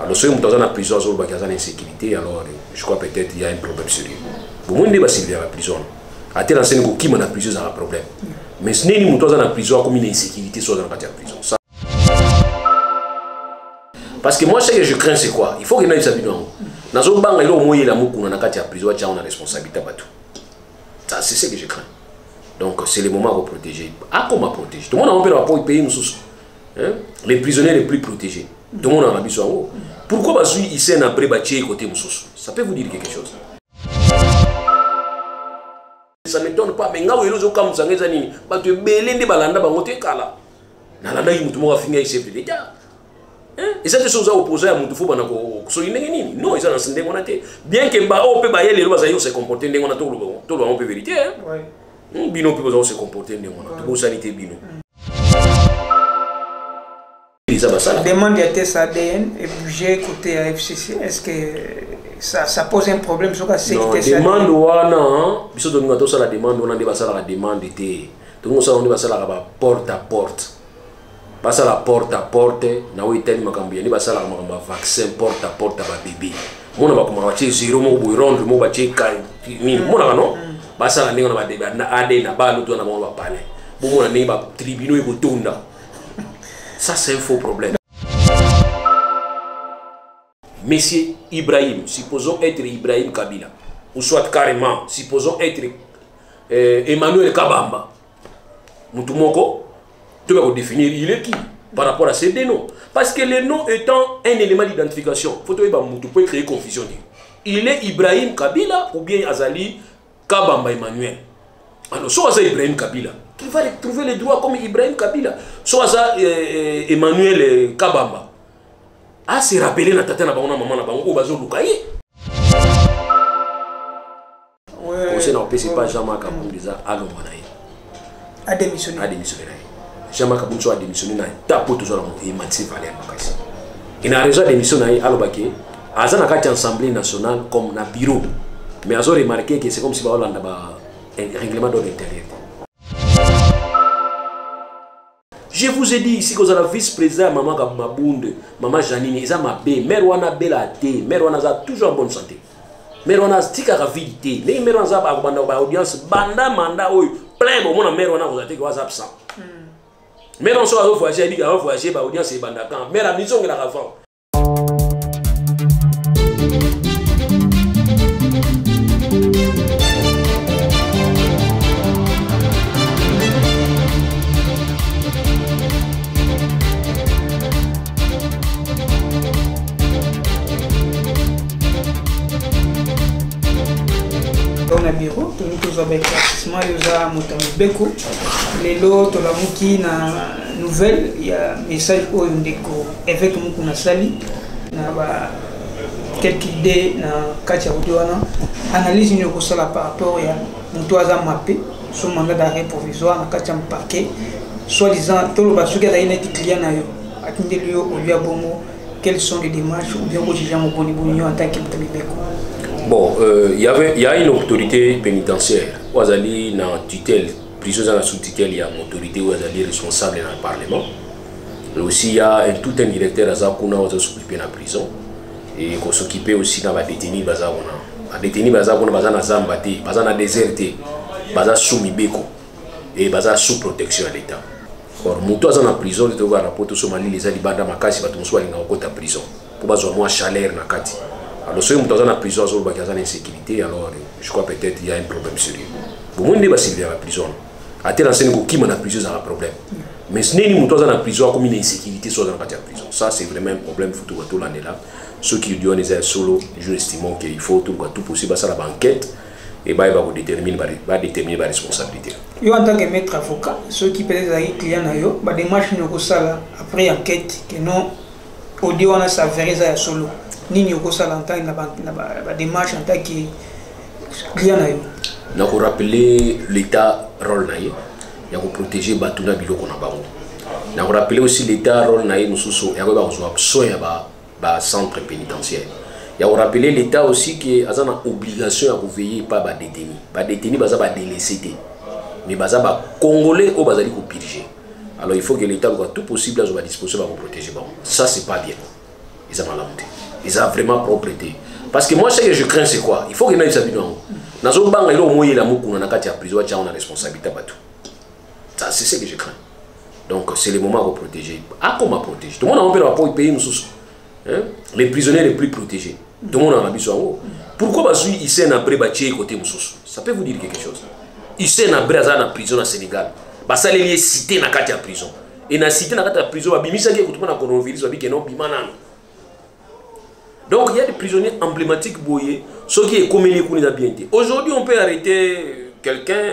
Alors si on est en prison, il y a une insécurité, alors je crois peut-être qu'il y a un problème sérieux. Pour moi, on est pas à la prison. À tel enseigne qui m'a prison, ça a un problème. Mais ce n'est pas en prison comme une insécurité soit dans la prison. Ça... Parce que moi, ce que je crains, c'est quoi? Il faut que nous sachions. Dans un banc, il y a au moins la moukou dans la prison, il y a une responsabilité à tout. Ça, c'est ce que je crains. Donc, c'est le moment de protéger. Ah, comment protéger? Tout le monde a un peu rapport au pays, les prisonniers les plus protégés. Tout le monde en a besoin. Pourquoi parce qu'ils sont après bâti côté Moussous? Ça peut vous dire quelque chose. Ça ne m'étonne pas, mais quand vous avez comme ça, vous avez tu es belé de balanda, vous avez kala. Nalanda il moutou a fini chef de l'État. Et ça c'est chose à opposer à moutou faut bana ko so inengeni. Non, ils sont dans ce démonté. Bien que ba o pe ba yele loza yo se comporter ndengona to lo on peut vérité hein. Ouais. Bino peut se comporter ndengona. To sanité bino. La demande de test ADN et budget côté FCC, est-ce que ça pose un problème sur la sécurité? Non, demande wana, biso to ngato la demande on a dépassé la demande était. Tout le monde on dépassé la porte à porte. Passer la porte à porte, na oui tellement makambia, ni basala ma vaccin porte à porte ba bébé. Mona ba kuma wache zero mo boy rond mo ba che kai ni mona non? Basala ninga na ba débat na ADN na ba luto na mo ba palais. Bon mona ni ba tribunaux e ko tunda. Ça, c'est un faux problème. Monsieur Ibrahim, supposons être Ibrahim Kabila, ou soit carrément, supposons être Emmanuel Kabamba. Moutoumoko, tu vas définir il est qui par rapport à ces deux noms. Parce que le nom étant un élément d'identification, il faut créer confusion. Il est Ibrahim Kabila ou bien Azali Kabamba Emmanuel. Alors, soit c'est Ibrahim Kabila, qui va trouver les droits comme Ibrahim Kabila. Soit ça Emmanuel Kabamba. Ah, c'est rappelé na tata na bango na maman na bango bazo lukaye. Ouais. On sait non c'est pas Jean-Marc Kabou déjà à l'omanaï. A démissionné. A démissionné. Jean-Marc Kabou soit démissionné na tapo toujours la monter Mathieu Valère Bakassi. Il a raison démissionné à l'obaki. Azana kati assemblée nationale comme na bureau. Mais a remarqué que c'est comme si ba Hollande ba règlement de l'intérieur. Je vous ai dit ici que vous avez la vice-président, maman Mabunde, maman Janine, ils ont ma bé, mère wana bela té, mère wana a toujours en bonne santé. Mère wana tika rapidité, mais mère wana a banda audience, banda manda oy, plein bon mon mère wana vous avez que absent. Mère on soit voyager, dit qu'on voyager ba audience et banda quand, mère a mission que la avant. Dans le bureau, nous avons éclaircissement, nous avons Beko. Les lots, nous avons une nouvelle, il y a un message pour une déco. Avec nous, nous avons quelques idées dans Katia Oudouana. Analyse une chose par rapport à nous avons mappé sur mandat d'arrêt provisoire dans Katia Parquet. Soi-disant, tout le monde qui a été client à quelles sont les démarches ou bien que en tant que Beko. Bon, il y a une autorité pénitentiaire, où il y a une tutelle, prisonniers sous tutelle, il y a une autorité où il y a responsable dans le Parlement. Et aussi, il y a tout un directeur qui s'occupe de la prison et qui s'occupe aussi de la détenue. La détenue, elle est déserté, elle est soumise et elle est sous protection de l'État. Or, mutu dans la prison, il y a un rapport sur les alibans dans la prison pour avoir moins chaleur dans la alors, si on est en prison, il y a une insécurité, alors je crois peut-être qu'il y a un problème sérieux. Pour moi, on est pas à la prison. À tel enseigne qui m'a prison, ça a un problème. Mais ce n'est pas en prison comme une insécurité soit dans la prison. Ça, c'est vraiment un problème pour tout l'année là. Ceux qui disent un solo, je estime qu'il faut tout possible à la banquette et bah, il va déterminer la responsabilité. Yo en tant que maître avocat, ceux qui peuvent être clients, bah des marches après enquête que non, audio on a s'avéré ça solo. Ni ko sala en tant que démarche en tant que client. Na ko rappeler l'état rôle naïe, ya ko protéger batuna biloko na bango. Na ko rappeler aussi l'état rôle naïe mususu ya ko ba ko soya ba centre pénitentiaire. Ya ko rappeler l'état aussi que azana obligation à veiller pas ba détenu. Ba détenu baza ba délaissé mais baza ba congolais au bazali ko purger. Alors il faut que l'état soit tout possible à disposition pour protéger bango. Ça c'est pas bien. ils ont malamouté. Ils ont vraiment propreté. Parce que moi, ce que je crains, c'est quoi? Il faut que nous sachions. Dans un banc, il y a au moins la moukou, on a qu'à prison, on a responsabilité à tout. Ça, c'est ce que je crains. Donc, c'est le moment de protéger. Ah, comment protéger? Tout le monde a un pays, les prisonniers les plus protégés. Tout le monde a besoin. Pourquoi parce qu'ils sont après bâti côté Moussous? Ça peut vous dire quelque chose. Ils sont après dans la prison au Sénégal. Ça les cité dans la prison. Et dans la cité dans la prison, donc il y a des prisonniers emblématiques ceux qui est comme les bien. Aujourd'hui, on peut arrêter quelqu'un,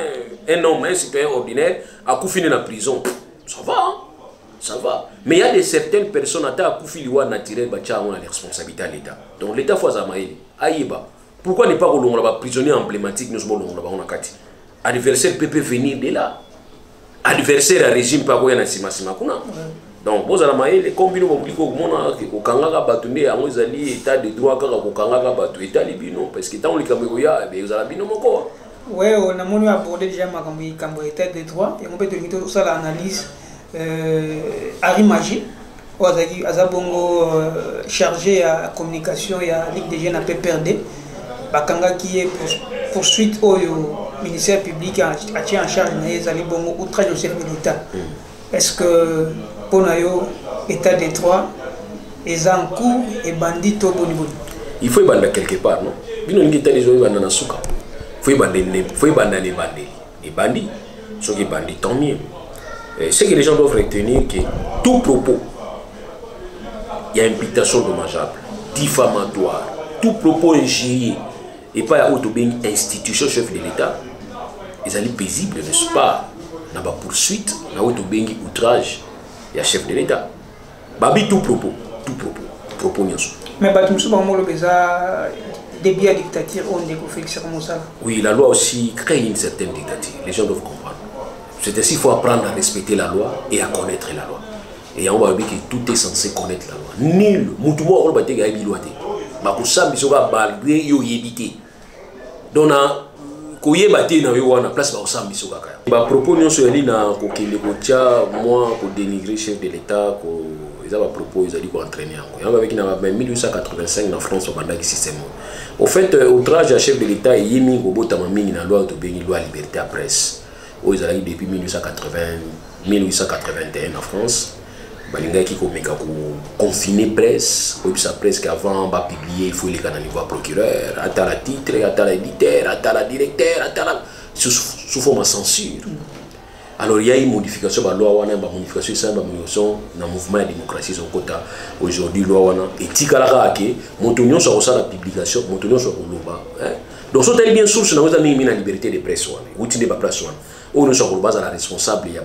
un homme, un citoyen ordinaire, à coup finir dans la prison. Ça va, hein? Ça va. Mais il y a certaines personnes à coup finir naturel, on a les responsabilités à l'État. Donc l'État faut s'amailler. Aïeba. Pourquoi ne pas que prisonnier emblématique nous sommes là-bas? Adversaire peut venir de là. Adversaire à régime pas quoi na sima kuna. Donc vous allez les combiner au kangaka batunde à moi ali état de droit kaka ko kangaka batu état libino parce que tant les camerounais vous allez bino moko. Ouais, on a mon abordé déjà ma cambo état de droit et on peut tenir tout ça l'analyse Harry Magie Azabongo chargé à communication et à Ligue des jeunes à PPRD bakanga qui est poursuite au ministère public a tient en charge les bongo outrage au chef de l'État. Est-ce que pour nous état de droit et en cours et bandit au bon niveau? Il faut y bander quelque part, non? Bino ngi tali zo y bander na suka. Faut y bander les bandits. Les bandits, ceux qui bandits tant mieux. C'est que les gens doivent retenir que tout propos, il y a imputation dommageable, diffamatoire, tout propos injurieux et pas à autobéi institution chef de l'État, ils sont paisibles, n'est-ce pas? Dans la poursuite, dans autobéi outrage, il y a chef de l'État. Babi tout propos n'y a. Mais tu sais pas comment le beza début à dictature on découvre ça comme ça. Oui, la loi aussi crée une certaine dictature. Les gens doivent comprendre. C'est ainsi qu'il faut apprendre à respecter la loi et à connaître la loi. Et on va dire que tout est censé connaître la loi. Nul, mutumo on va dire qu'il y a une loi. Bakusa bisoga balgré yo yébité. Donc koye baté na yo wana place ba osam bisoga kaya. Ba propos nyon so yali na kokele ko tia moi ko dénigrer chef de l'État ko ils ont propos ils ont dit ko entraîner yango. Yango avec na 1885 en France au bandaki système. Au fait outrage à chef de l'État yimi ko botama mingi na loi to bengi loi liberté à presse. Ils ont depuis 1881 en France. Balinga qui commence à confiner presse, sa presse qu'avant va publier, il faut les canaux niveau procureur, à la titre, à la éditeur, à la directeur, sous forme de censure. Alors il y a une modification de la loi, une modification dans le mouvement de démocratie aujourd'hui loi et tikala ke montonyo sur la publication, montonyo sur le donc ça est bien source dans la liberté de presse ou tu n'es pas place ou nous sommes la responsable il y a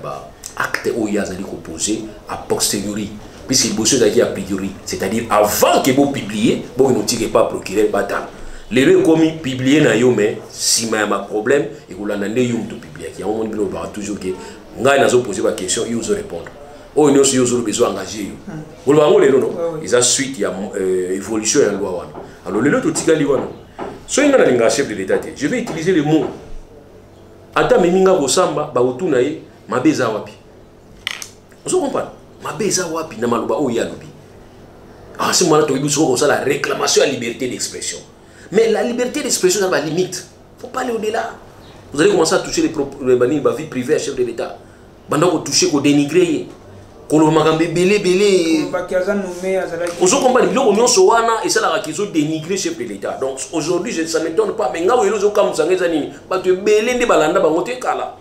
acte où il y a posé a posteriori puisqu'il bosse a priori c'est-à-dire avant que vous publiez vous ne tirez pas procureur bataille les commis publier na yo mais si ma problème et vous l'en avez tout publier qui a un moment donné toujours que ngai nazo poser ma question ils vous répondre oh nous aussi ils ont besoin d'engager vous le voyez non ils a suite il y a évolution en loi alors les autres tika li wana so inga na chef de l'État je vais utiliser le mot ata meminga kosamba ba utuna ye mabeza wapi. Vous comprenez? Mabeza wapi na maluba o yalobi. Ah c'est moi là to ça la réclamation à la liberté d'expression. Mais la liberté d'expression a une limite. Faut pas aller au-delà. Vous allez commencer à toucher les vie privée à chef de l'État. Pendant que toucher ko dénigrer ko makambe belé. Vous comprenez? Biloko nyonso wana et ça la qu'ils ont dénigré chef de l'État. Donc aujourd'hui ça ne m'étonne pas mais ngawo elozo comme ça ngeza nini. Ba to belé nde balanda bango te kala.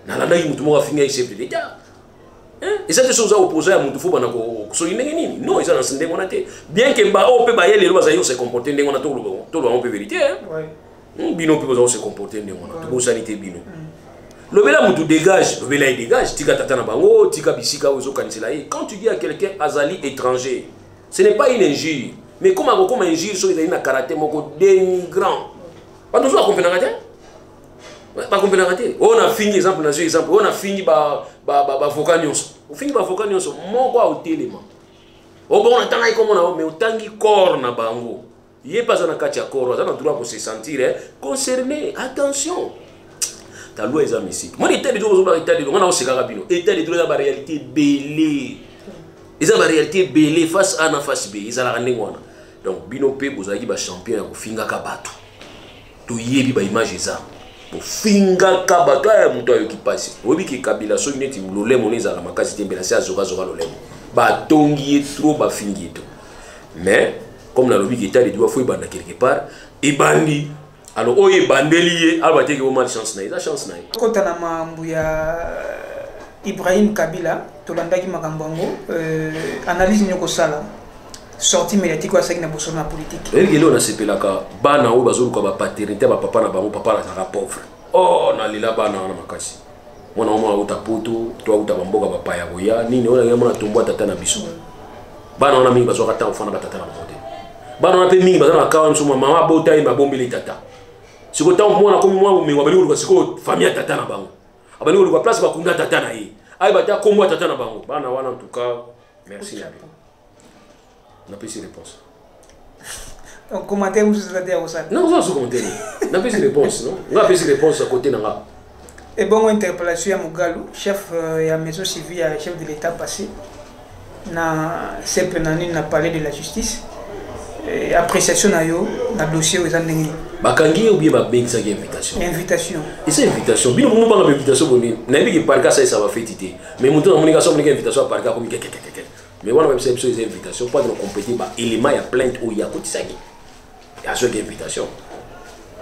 Na landa yi mutu mo afinga chef de l'État. Et ça, c'est ce que opposé à Moutoufu, non, ils ont bien que on peut bailler les lois, ils se comporter, on a tout le vérité. Bino peut se comporter, on a sanité bino. Le bela Moutou dégage, le bela il dégage, tika tatana bango, tika bisika ozo kaniselaï. Quand tu dis à quelqu'un azali étranger, ce n'est pas une injure, mais comme un injure, il y a une karaté moko dénigrant. Pas toujours à comprendre. Pas comprendre. On a fini exemple, on a fini ba vocanioso. On finit ba vocanioso, mon quoi au téléma. Oh bon, on attend comme on a mais autant qui corps na bango. Il est pas dans katia corps, on a droit pour se sentir concerné. Attention. Ta loi est amnésique. Moi l'état de droit, on a aussi carabino. État de droit la réalité belé. Ils ont la réalité belé face A na face B. Ils ont la rendez wana. Donc bino pe bozaki ba champion ya kofinga ka bato. To yebi ba image za. Bo finga ka bato ya muto ayo ki passe. Obi ki Kabila so neti lolé moneza la makasi tembela sa zoka lolé. Ba tongi trop ba fingi to. Mais comme la lobby qui était doit faut banda quelque part et bandi. Alors oye bandeli alba teke au mal chance na. Eza chance na. Kota na mambu ya Ibrahim Kabila tolandaki makambango analyse nyoko sala sortie médiatique wa saki na bosono na politique. Elgelo na sepelaka bana o bazolu ko ba paternité ba papa na bango papa na pauvre. Oh na lila bana na makasi. Mwana mwana utapoto to uta bamboka papa ya boya nini ona yamona tombo tata na biso. Bana ona mingi bazoka ta ofana batata na bango. Bana ona pe mingi bazana kawa msuma mama bota ima bombeli tata. Siko ta mwana komi mwana mwa bali ko siko famille tata na bango. Abali ko place ba kunda tata na ye. Aïe, bah, comment t'attends à Bango? Bah, en tout cas, merci. On a plus de réponse. Donc, commentaire, vous avez dit ça? Non, vous avez commentaire. On a plus de réponse, non? On a plus de réponse à côté. Et bon, interpellation à Mugalu, chef de la maison civile, chef de l'État passé. Na simple nani n'a parlé de la justice. Appréciation na yo, na dossier aux années. Bakangi ou bien babeng ça invitation. Invitation. Et c'est invitation. Bino mo pas invitation boni. Na bi ki parka ça va faire tité. Mais mon temps communication mon invitation parka comme quelque. Mais voilà même c'est une invitation pour nous compléter ba élément ya plainte ou ya kotisaki. Ya so invitation.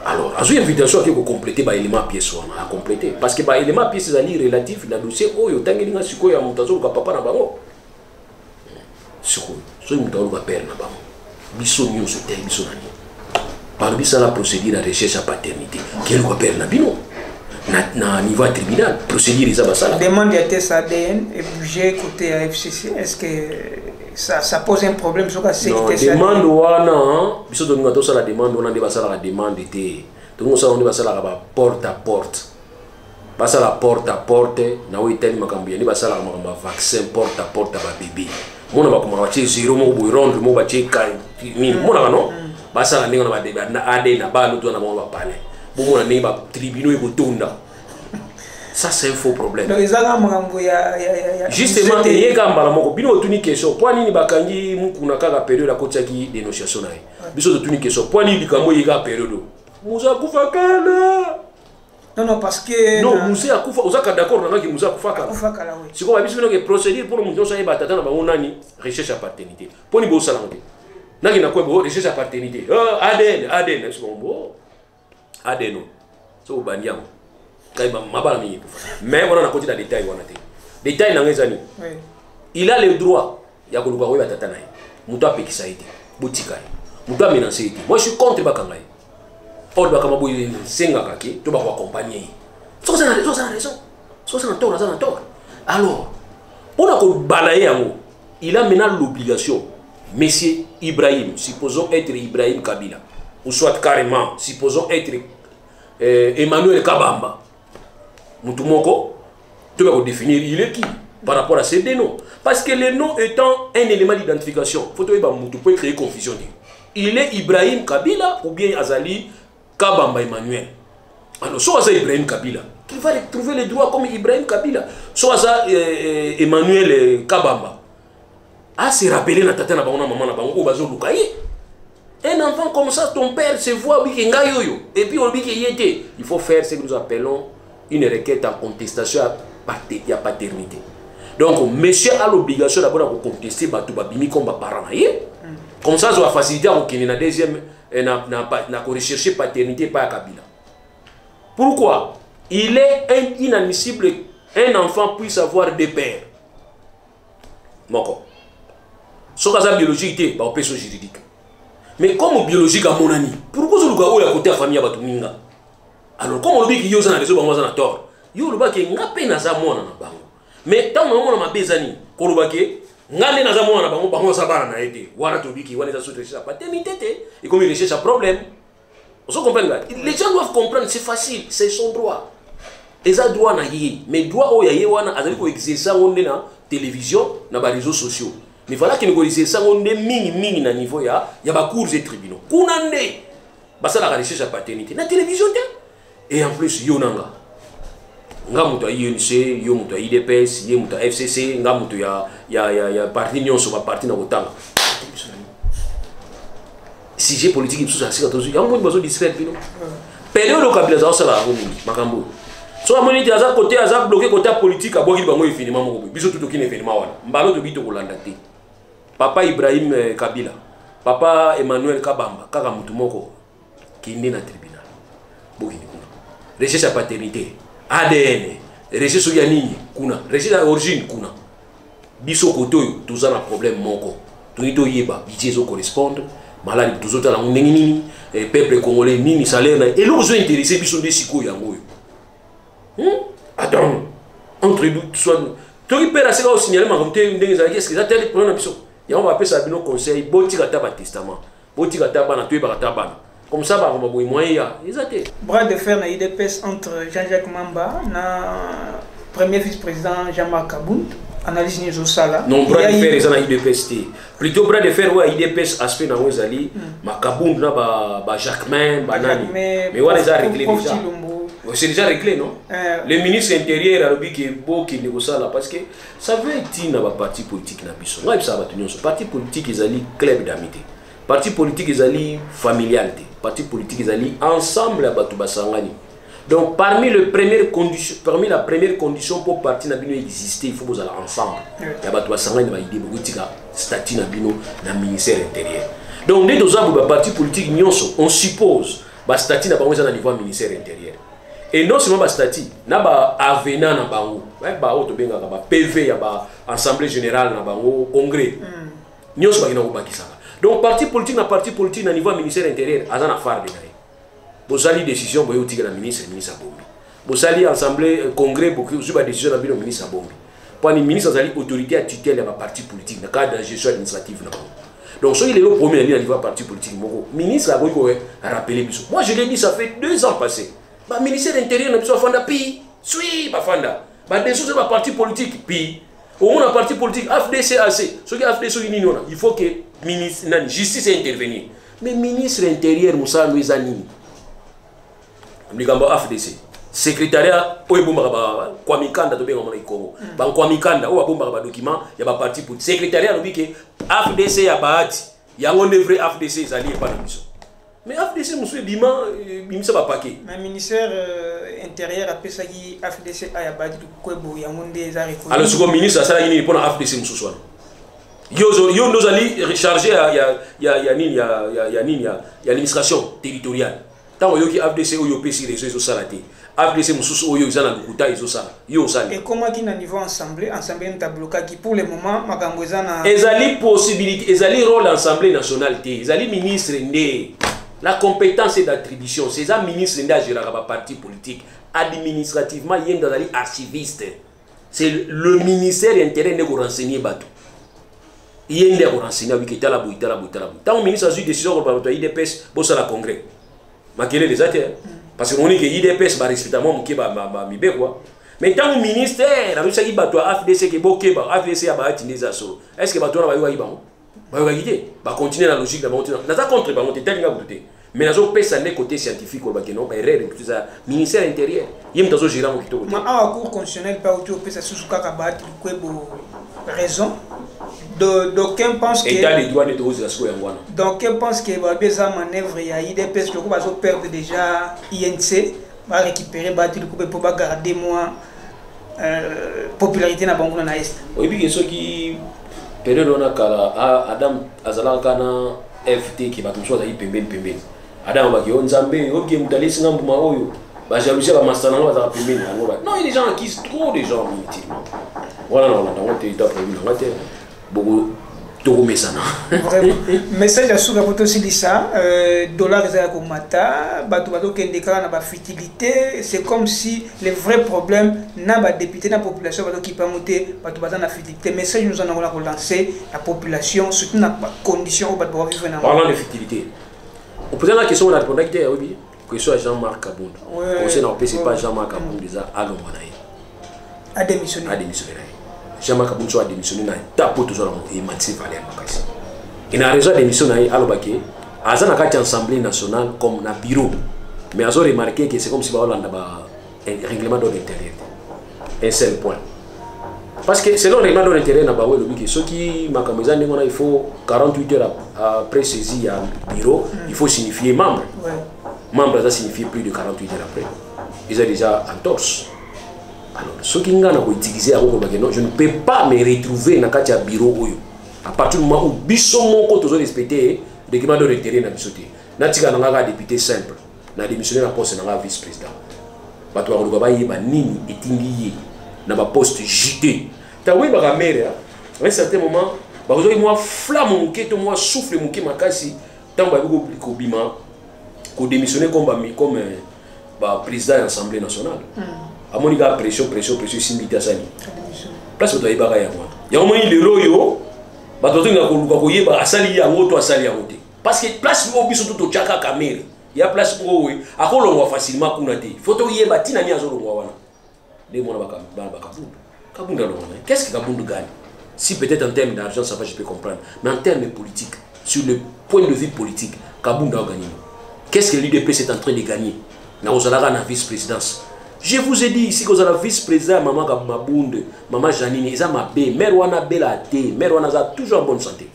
Alors, à une invitation qui ko compléter ba élément pièce wana à compléter parce que ba élément pièce ali relatif na dossier oyo tangelinga siko ya mutazo ka papa na bango. Siko, so mutazo ka père na bango. Biso nyonso te biso nani. Parmi ça la procédure de recherche à paternité. Quel est le nabino? Na niveau tribunal, procédure les abassala. Demande à test ADN et budget côté FCC. Est-ce que ça pose un problème sur la sécurité? Non, demande wana, biso donne ngato ça la demande, on a dépassé la demande était. Tout le monde on dépassé la porte à porte. Basa la porte à porte, na wo itali makambi, ni basa la vaccin porte à porte ba bébé. Mona ba kuma wache zero mo bo rendre mo ba che kai. Ni mona no. Basa la ninga na ba débat na AD na ba luto na mo ba palais. Bo mona ni ba tribunaux e ko tonda. Ça c'est un faux problème. Donc ezanga makambo ya justement ye kamba la moko bino tuni question. Kwa nini bakangi muku na kaka période a kotiaki dénonciation na ye. Biso tuni question. Kwa nini bikambo ye ka période. Musa kufa kala. Non, parce que... Non, Moussa Koufa, vous êtes d'accord avec Moussa Koufa. Oui. C'est comme si procédure pour nous donner batata na bangonani recherche à paternité. Pour nous bossa langue. Nagi na quoi recherche à paternité. ADN, c'est bon. ADN. So baniam. Kai mabala mi. Mais on a côté des détails on a té. Détails na ngezani. Oui. Il a le droit ya koluka ko batata na. Muto apekisa ite. Botika. Muto amenancer ite. Moi je suis contre bakanga. Or ba kama boy senga kaki to ba ko accompagner. So ça na raison. So ça na tort. Alors, on a ko balayer yango. Il a maintenant l'obligation, monsieur Ibrahim, supposons être Ibrahim Kabila, ou soit carrément, supposons être Emmanuel Kabamba. Moutoumoko, tu vas définir il est qui par rapport à ces deux noms. Parce que les noms étant un élément d'identification, il faut que créer confusion. Il est Ibrahim Kabila ou bien Azali Kabamba Emmanuel. Alors, soit c'est Ibrahim Kabila, qu'il va trouver les droits comme Ibrahim Kabila, soit ça Emmanuel Kabamba. Ah, c'est rappelé na tata na bango na maman na bango bazo lukaye. Un enfant comme ça, ton père se voit et puis on dit qu'il y était. Il faut faire ce que nous appelons une requête en contestation à paternité. Donc, monsieur a l'obligation d'abord de contester Batubabimi comme parent. Comme ça, ça va faciliter à la deuxième, na rechercher paternité par Kabila. Pourquoi? Il est inadmissible qu'un enfant puisse avoir deux pères. Moko. Sauf que la biologie était par opération juridique. Mais comme biologique à mon ami, pourquoi ce lugar est à côté de la famille à Batuminga? Alors, comme on dit qu'il y a des raisons pour moi, tort. Il y a des gens qui ont peine à ça, moi, mais tant que on a besoin, qu'on a ngane na zamona bango bango sabana na été wala tobiki wala za recherche paternité et comme il recherche un problème on se comprend là les gens doivent comprendre c'est facile c'est son droit et ça droit na yé mais droit o yé wana azali ko exercer on na télévision na ba réseaux sociaux mais voilà qu'il ko exercer on mingi na niveau ya ba cours et tribunaux kunande ba ça la recherche paternité na télévision et en plus yonanga nga mutu ya INC, yo mutu ya IDPS, ye mutu ya FCC, nga mutu ya parti nyonso ba parti na kotanga. Sujet politique sous asika tozu. Ya mo bazo distraire bino. Période Kabila za sala ko mingi makambo. So amoni ti aza côté aza bloqué côté politique aboki bango infiniment moko. Biso tout okine infiniment wana. Mbalo to bito kolanda te. Papa Ibrahim Kabila, Papa Emmanuel Kabamba, kaka mutu moko kinde na tribunal. Boki ni kuna. Recherche à paternité, ADN, recherche ya nini kuna, recherche à origine kuna. Biso koto tous na problème moko. Tunito yeba bijezo correspondre. Maladi tous autres la nini peuple congolais nini salaire na et l'on intéressé biso de siko yango. Attends. Entre nous soit tu peux rester au signalement comme tu ndenge za qu'est-ce que ça telle problème biso. Ya on va appeler ça bino conseil boti kata ba testament. Boti kata ba na tu ba kata ba. Comme ça ba ko boy moyen ya. Exact. Bras de fer na IDPS entre Jean-Jacques Mamba na premier vice-président Jean-Marc Kabound. Analyse nizo sala. Non, bras de fer ezana IDPS te. Plutôt bras de fer ouais IDPS aspect na wezali Makabound na ba Jacquemain banani. Mais ouais déjà réglé déjà. C'est déjà réglé non? Le ministre intérieur a dit que bon qui négocie là parce que ça veut dire na ba parti politique na biso. Ngai ça ba tunyo parti politique ezali club d'amitié. Parti politique ezali familialité. Parti politique ezali ensemble ba tu basangani. Donc parmi la première condition pour partir na bino exister, il faut vous aller ensemble. Ya ba tu basangani ba idée beaucoup tika statut na bino na ministère intérieur. Donc dès que vous parti politique nyonso, on suppose ba statut na bango za na niveau ministère intérieur. Et non seulement ba statut, na ba avenant na bango, ba auto benga ba PV ya ba assemblée générale na bango congrès. Nyonso ba kina ko bakisaka. Donc parti politique na niveau ministère intérieur azana farde na. Bozali décision boyo tika na ministre Bombi. Bozali assemblée congrès beaucoup sur ba décision na bino ministre Bombi. Pour ni ministre azali autorité à tutelle ya ba parti politique na cadre de gestion administrative na bango. Donc soyez le premier à niveau parti politique moko. Ministre a ko rappeler biso. Moi je l'ai dit ça fait 2 ans passés. Ba ministère intérieur na biso fanda pi. Sui ba fanda. Ba décision de ba parti politique pi. Au moins un parti politique FDCAC. Ce qui FDC ni non, il faut que ministre na justice intervenir. Mais ministre intérieur Moussa Louisani. Mlikamba FDC. Secrétariat oyebomba ba kwamikanda to benga mona ikongo. Ba kwamikanda o babomba ba document ya ba parti politique. Secrétariat lobi ke FDC ya baati. Yango ne vrai FDC zali pas na biso. Mais FDC monsieur bima bimisa ba paquet. Mais ministère intérieur a pesa ki FDC aya baati ko bo yango nde za reconnu. Alors ce ministre ça ni pour FDC monsieur swana. Yo nous allons recharger ya l'administration territoriale. Tant yo ki FDC o yo pesi réseau salate. FDC mususu oyo izana lukuta izo sala. Yo sala. Et comment qui na niveau assemblée na bloqué qui pour le moment makambo ezana ezali possibilité, ezali rôle assemblée nationale té, ezali ministre ndé. La compétence et d'attribution, c'est un ministre ndé à gérer ba parti politique. Administrativement, il y a des archivistes. C'est le ministère intérieur qui renseigner bateau. Il y a des renseignements qui étaient là. Tant le ministre a eu une décision pour le IDPS, pour le congrès. Mais quel est les acteurs? Parce qu'on dit que l'IDPS va respecter moi, mais tant le ministère a eu une FDC qui est bloqué, FDC a battu des assauts. Est-ce que le bateau va y va continuer la logique de la montée? Nous avons contre la montée, mais nous avons fait un côté scientifique, nous avons ministère intérieur. Il y a un gérer mon côté. Mais à cour constitutionnel, pas autour de ça, sous raison. D'aucuns pensent que État des douanes d'aucuns pensent que la manœuvre il y a IDPS qui va perdre déjà INC va récupérer battre le coup pour garder moins popularité na bango na est. Oui bien ceux qui période on a kala Adam azala kana FT qui va comme ça yi pembeni. Adam ba ki on Nzambe oki mutalisi ngambuma oyo ba jalousie ba masana ngo za pembeni ngo ba. Non, il y a des gens qui sont trop des gens inutiles. Voilà non on était prévu on était beaucoup trop messana. Message à sous la photo aussi dit ça dollar za ko mata bato kende kala na ba futilité, c'est comme si les vrais problèmes na ba député na population bato qui pas monter bato baza na futilité. Message nous en avons lancer la population surtout na condition où bato vivre na. Parlant de futilité. On pose la question on a répondu que oui question à Jean-Marc Kabound. Conseil na OPC pas Jean-Marc Kabound déjà à Lomanaï. A démissionné. Jean-Marc Kabound a démissionné na tapo toujours et Mathieu Valère Makasi. Il a raison de démissionner à l'Obake. À ça na assemblée nationale comme na bureau. Mais ils ont remarqué que c'est comme si on a un règlement d'ordre intérieur. un seul point. Parce que selon le règlement de l'intérêt, ceux qui il faut 48 heures après saisie à bureau, il faut signifier membre. Ouais. Membre, ça signifie plus de 48 heures après. Ils ont déjà en torse. Alors, ceux qui ont utilisé, je ne peux pas me retrouver dans le bureau. À partir du moment où Bisson ont respecté le règlement de l'intérêt, je suis un député simple. Je suis démissionné dans le poste de vice-président. Je suis dans ma poste JT. Ta oui ba mère à un certain moment ba ko moi flamme mon to moi souffle mon makasi tant ba ko bima ko démissionner comme président de l'Assemblée nationale. A monika pression simita sali. Place to ibaka ya moi. Ya mo ni lelo yo ba to nga ko luka ko yeba asali ya ngoto asali ya ngote. Parce que place mo biso to chaka kamera. Ya place pour oui akolongwa facilement kuna te. Photo yeba tina ni azolongwa wana. Les gens Kabunda. Qu'est-ce que Kabunda gagne? Si peut-être en termes d'argent, ça va, je peux comprendre. Mais en termes politiques, sur le point de vue politique, Kabunda a gagné. Qu'est-ce que l'UDP est en train de gagner? Dans la vice-présidence. Je vous ai dit ici que vous avez la vice-président, maman Kabunda, maman Janine, ils ont ma bé, mère wana bela té, mère wana a toujours en bonne santé.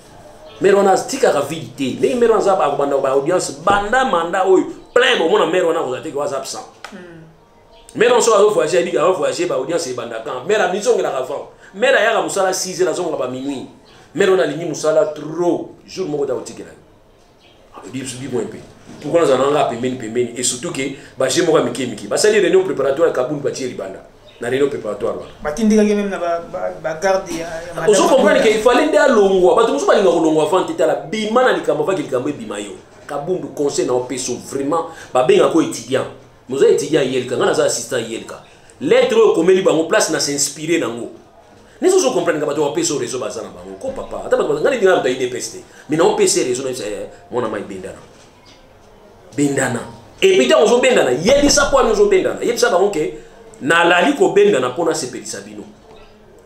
Mère wana a tika rapidité, mais mère wana a audience, banda manda, plein de monde, mère wana a absent. Mais on soit voyager, il a voyagé, audience et bandakan. Mais la maison est la avant. Mais la yara musala 6 la zone pas minuit. Mais on a ligné musala trop. Jour mo ta otiki là. Dit subi bon peu. Pourquoi nous en avons pemeni et surtout que ba j'ai mo miki. Ba sali réunion préparatoire Kaboun ba tier libanda. Na réunion préparatoire. Ba tindika même na ba garde ya. On se comprend qu'il fallait nda longwa. Ba tout pas linga longwa avant teta la bima na likamba va kilikamba bimayo. Kaboun conseil na peso vraiment ba benga ko étudiant. Nous avons étudié à Yelka, nous avons assisté à Yelka. L'être comme il y a place à s'inspirer dans nous. Nous avons compris que nous avons fait ce réseau. Nous papa, nous avons dépesté. Mais nous avons fait ce réseau. Mon ami Bendana. Bendana. Et puis nous avons Bendana. Il y a des sapeurs nous avons Bendana. Il y a des sapeurs qui na la ligue au Bendana pour nous séparer Sabino.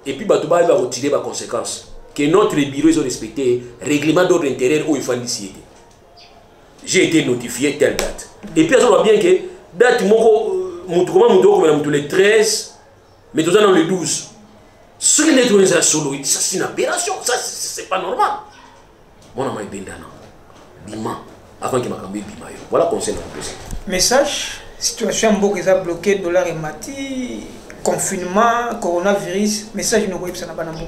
Et puis nous avons retiré les conséquences. Que notre bureau est respecté, règlement d'ordre intérieur où il faut initier. J'ai été notifié telle date. Et puis on voit bien que date le 13 mais tout ça dans le 12 ce qui est trouvé ça solo ça c'est une aberration ça c'est pas normal mon ami Bendana bima avant qu'il m'a cambié bima voilà conseil message situation beaucoup est bloqué dollar et mati confinement coronavirus message nous voyons ça n'a pas d'ambo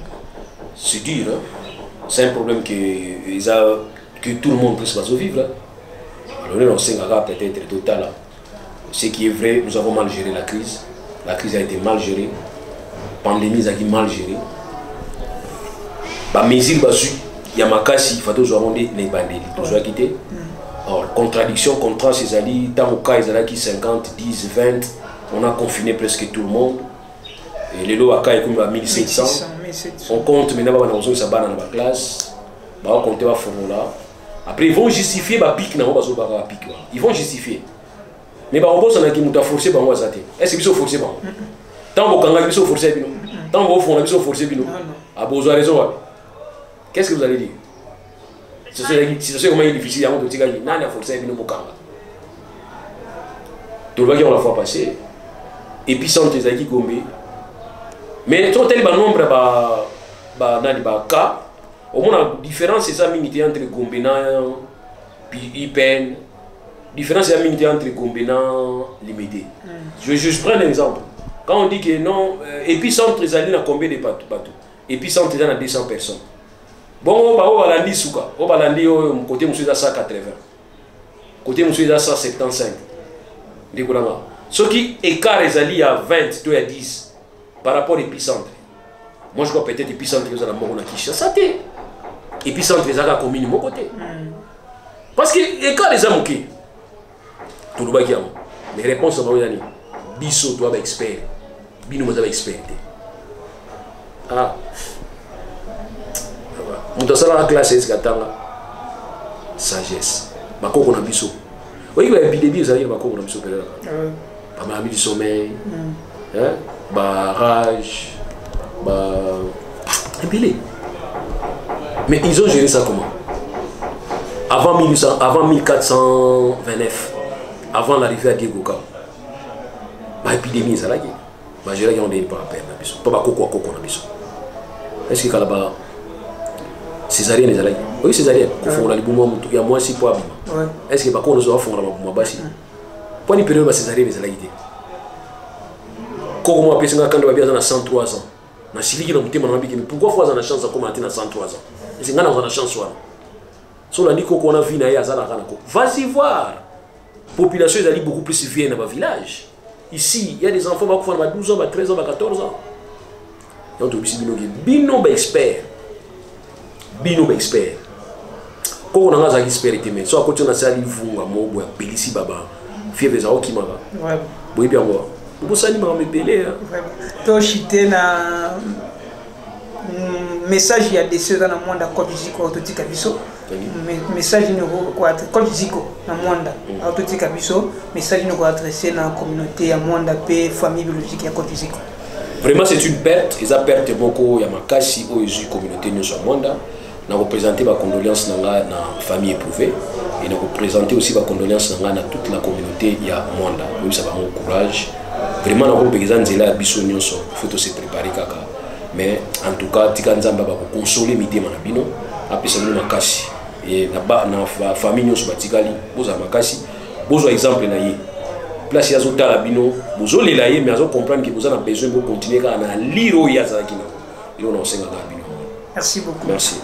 c'est dur hein? C'est un problème que tout le monde puisse pas vivre alors on sait peut-être total là. Ce qui est vrai, nous avons mal géré la crise. La crise a été mal gérée. La pandémie a été mal gérée. Mais il y a Makasi, il faut toujours avoir des bandits. Toujours quitté. Alors, contradiction, contraste, ils ont dit, dans le cas, ils ont dit 50, 10, 20. On a confiné presque tout le monde. Et les lots à cas, comme à 1700. On compte maintenant, on a besoin de ça dans la classe. On compte la formula. Après, ils vont justifier le pic. Ils vont justifier. Mais on bosse en qui nous a forcé par moi. Est-ce que vous forcé par moi? Tant que vous avez forcé, tant que vous avez forcé, à vous avez raison. Qu'est-ce que vous allez dire? Si c'est comment il est difficile, on dit qu'il y a forcé, il y a tout le monde l'a fois passé. Et puis sans les acquis Gombe. Mais tout tel nombre de cas, au moins la différence c'est ça entre Gombe et Ipen. La différence est entre Gombena et Limité. Je vais juste prendre un exemple. Quand on dit que non, épicentre est allé à combien de bateaux? Épicentre est à 200 personnes. Bon, on va l'andi souka. On va l'andi côté monsieur à 180. Côté monsieur à 175. Ce qui écart est allé à 20, 2 à 10 par rapport à l'épicentre. Moi je crois peut-être l'épicentre est à la mort qui chasse. Épicentre est à la commune de mon côté. Parce que l'écart est à mon côté. Tout le monde les réponses sont bonnes. Bisso doit être expert. Bino doit être expert. Ah. Mon ça la classe est sagesse. Bako on a bisso. Oui, il y a des bidébis ça y est bako on a bisso père. Pas mal du sommeil. Hein? Barrage. Épilé. Mais ils ont géré ça comment? Avant 1429. Avant l'arrivée à Diegoka, l'épidémie est là. bagera qui ont des pas à peine na biso pas bakoko akoko na biso est-ce que kalaba césarienne ezala oui césarienne ko fongola libumu mutu ya mwasi po abima est-ce que bakoko zo fongola mabuma basi pour ni période ba césarienne ezala ite koko mo apesi nga kanda babia na 103 ans na siliki na mutema na biki pourquoi fois na chance comme na 103 ans c'est nga na chance wana so la ndiko ko na vie na ya azala kana ko vas-y voir population ezali beaucoup plus vieille dans ma village. Ici, il y a des enfants qui ont 12 ans, 13 ans, 14 ans. Donc, bino ba expert. Bino ba expert. Quand on a un expert, soit à côté de la salle, il faut que Bélissi Baba, fièvre des qui m'a. Oui, bien moi. Vous savez, je me belé. Toi, j'étais na message il y a des choses dans le monde à Côte d'Ivoire, autotique à Bissau. Message nous quoi Côte d'Ivoire dans le monde autotique à Bissau. Message nous quoi adressé dans la communauté à monde à paix famille biologique à Côte d'Ivoire. Vraiment c'est une perte. Ils ont perdu beaucoup. Il y a ma casse où ils communauté nous sur le monde. Nous représenter ma condoléance dans la famille éprouvée et nous représenter aussi ma condoléance dans toute la communauté il y a monde. Oui ça va mon courage. Vraiment nous avons besoin de la Bissau nous il faut se préparer kaka. Mais en tout cas, Tikanzamba va consoler midi manabino, après ça nous makasi et na famille nous batikali, boza makasi, bozo exemple na ye. Place ya zota la bino, bozo le la ye mais azo comprendre que vous avez besoin de continuer à lire ya za kina. Et on enseigne na bino. Merci beaucoup. Merci.